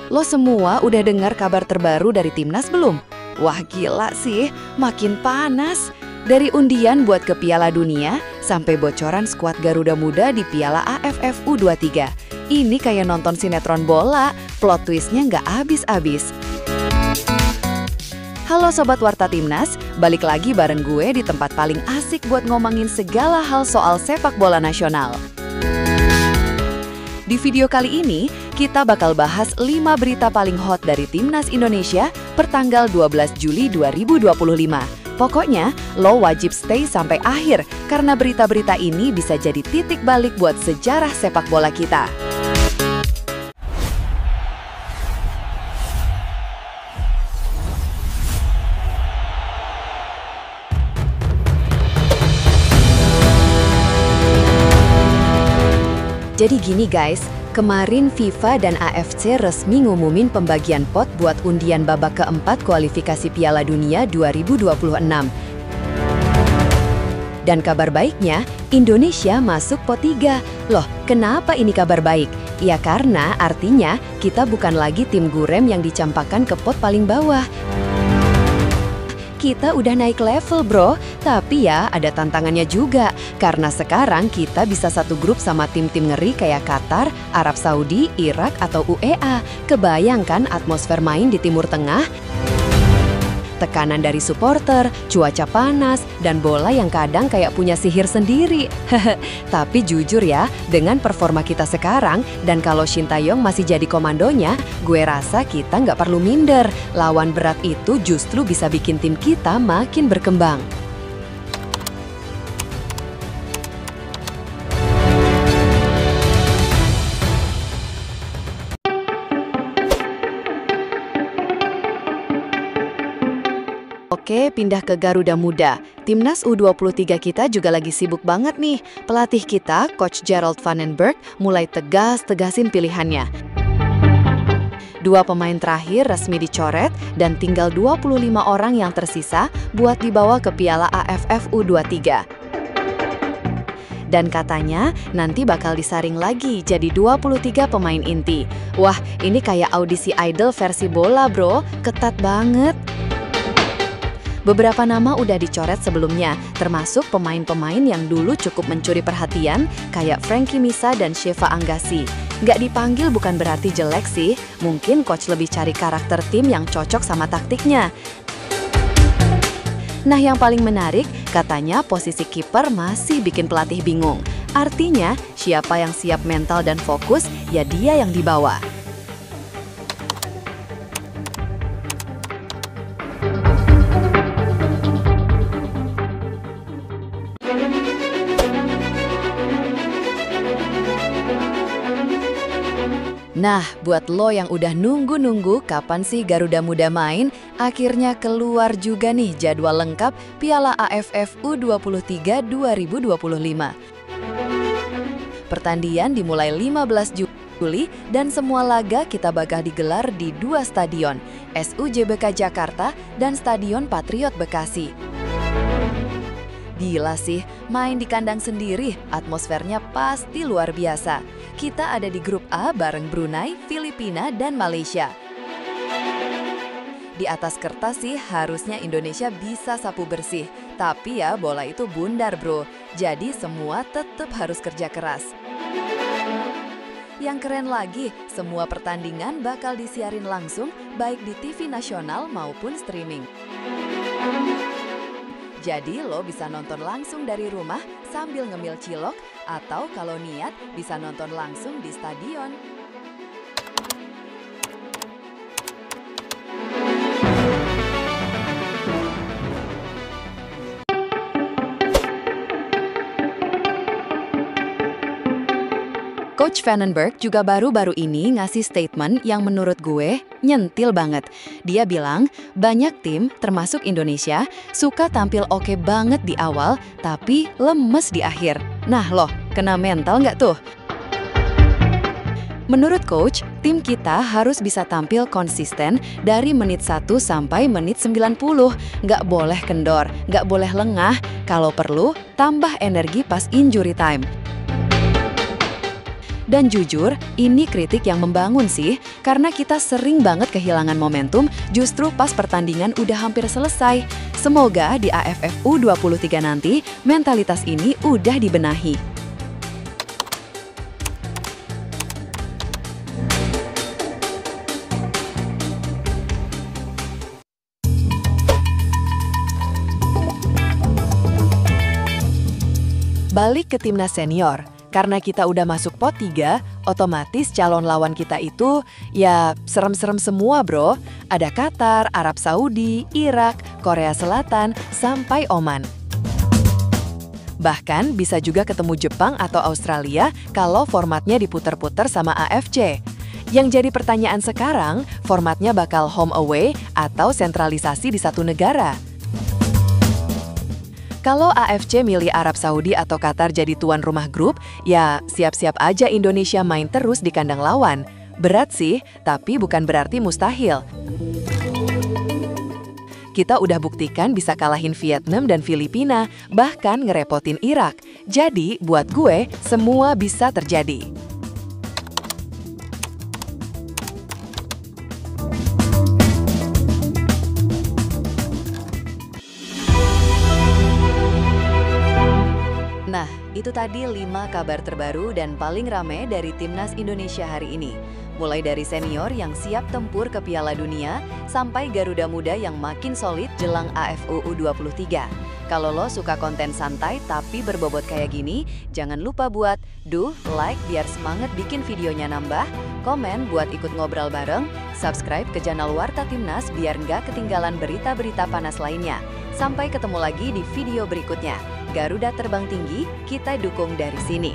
Lo semua udah dengar kabar terbaru dari Timnas belum? Wah gila sih, makin panas. Dari undian buat ke Piala Dunia, sampai bocoran skuad Garuda Muda di Piala AFF U23. Ini kayak nonton sinetron bola, plot twistnya nggak habis-habis. Halo Sobat Warta Timnas, balik lagi bareng gue di tempat paling asik buat ngomongin segala hal soal sepak bola nasional. Di video kali ini, kita bakal bahas 5 berita paling hot dari Timnas Indonesia per tanggal 12 Juli 2025. Pokoknya, lo wajib stay sampai akhir karena berita-berita ini bisa jadi titik balik buat sejarah sepak bola kita. Jadi gini guys, kemarin FIFA dan AFC resmi ngumumin pembagian pot buat undian babak keempat kualifikasi Piala Dunia 2026. Dan kabar baiknya, Indonesia masuk pot 3. Loh, kenapa ini kabar baik? Ya karena artinya kita bukan lagi tim gurem yang dicampakkan ke pot paling bawah. Kita udah naik level bro, tapi ya ada tantangannya juga. Karena sekarang kita bisa satu grup sama tim-tim ngeri kayak Qatar, Arab Saudi, Irak, atau UEA. Kebayangkan atmosfer main di Timur Tengah? Tekanan dari supporter, cuaca panas, dan bola yang kadang kayak punya sihir sendiri. Tapi jujur ya, dengan performa kita sekarang, dan kalau Shin Tae-yong masih jadi komandonya, gue rasa kita nggak perlu minder. Lawan berat itu justru bisa bikin tim kita makin berkembang. Oke, pindah ke Garuda Muda. Timnas U23 kita juga lagi sibuk banget nih. Pelatih kita, Coach Gerald van den Berg, mulai tegasin pilihannya. 2 pemain terakhir resmi dicoret dan tinggal 25 orang yang tersisa buat dibawa ke Piala AFF U23. Dan katanya nanti bakal disaring lagi jadi 23 pemain inti. Wah, ini kayak audisi idol versi bola bro, ketat banget. Beberapa nama udah dicoret sebelumnya, termasuk pemain-pemain yang dulu cukup mencuri perhatian, kayak Frankie Misa dan Sheva Anggasi. Nggak dipanggil bukan berarti jelek sih, mungkin coach lebih cari karakter tim yang cocok sama taktiknya. Nah yang paling menarik, katanya posisi kiper masih bikin pelatih bingung. Artinya, siapa yang siap mental dan fokus, ya dia yang dibawa. Nah, buat lo yang udah nunggu-nunggu kapan sih Garuda Muda main, akhirnya keluar juga nih jadwal lengkap Piala AFF U23 2025. Pertandingan dimulai 15 Juli dan semua laga kita bakal digelar di 2 stadion, SUJBK Jakarta dan Stadion Patriot Bekasi. Gila sih, main di kandang sendiri, atmosfernya pasti luar biasa. Kita ada di grup A bareng Brunei, Filipina, dan Malaysia. Di atas kertas sih harusnya Indonesia bisa sapu bersih. Tapi ya bola itu bundar bro, jadi semua tetap harus kerja keras. Yang keren lagi, semua pertandingan bakal disiarin langsung baik di TV nasional maupun streaming. Jadi lo bisa nonton langsung dari rumah sambil ngemil cilok atau kalau niat bisa nonton langsung di stadion. Coach van den Berg juga baru-baru ini ngasih statement yang menurut gue nyentil banget. Dia bilang, banyak tim, termasuk Indonesia, suka tampil oke banget di awal, tapi lemes di akhir. Nah loh, kena mental nggak tuh? Menurut Coach, tim kita harus bisa tampil konsisten dari menit 1 sampai menit 90. Nggak boleh kendor, nggak boleh lengah, kalau perlu, tambah energi pas injury time. Dan jujur, ini kritik yang membangun sih, karena kita sering banget kehilangan momentum justru pas pertandingan udah hampir selesai. Semoga di AFF U23 nanti, mentalitas ini udah dibenahi. Balik ke timnas senior. Karena kita udah masuk pot 3, otomatis calon lawan kita itu ya serem-serem semua bro. Ada Qatar, Arab Saudi, Irak, Korea Selatan, sampai Oman. Bahkan bisa juga ketemu Jepang atau Australia kalau formatnya diputer-puter sama AFC. Yang jadi pertanyaan sekarang, formatnya bakal home away atau sentralisasi di satu negara? Kalau AFC milih Arab Saudi atau Qatar jadi tuan rumah grup, ya siap-siap aja Indonesia main terus di kandang lawan. Berat sih, tapi bukan berarti mustahil. Kita udah buktikan bisa kalahin Vietnam dan Filipina, bahkan ngerepotin Irak. Jadi, buat gue, semua bisa terjadi. Nah, itu tadi 5 kabar terbaru dan paling rame dari Timnas Indonesia hari ini. Mulai dari senior yang siap tempur ke Piala Dunia, sampai Garuda Muda yang makin solid jelang AFF U23. Kalau lo suka konten santai tapi berbobot kayak gini, jangan lupa buat like biar semangat bikin videonya nambah, komen buat ikut ngobrol bareng, subscribe ke channel Warta Timnas biar nggak ketinggalan berita-berita panas lainnya. Sampai ketemu lagi di video berikutnya. Garuda terbang tinggi, kita dukung dari sini.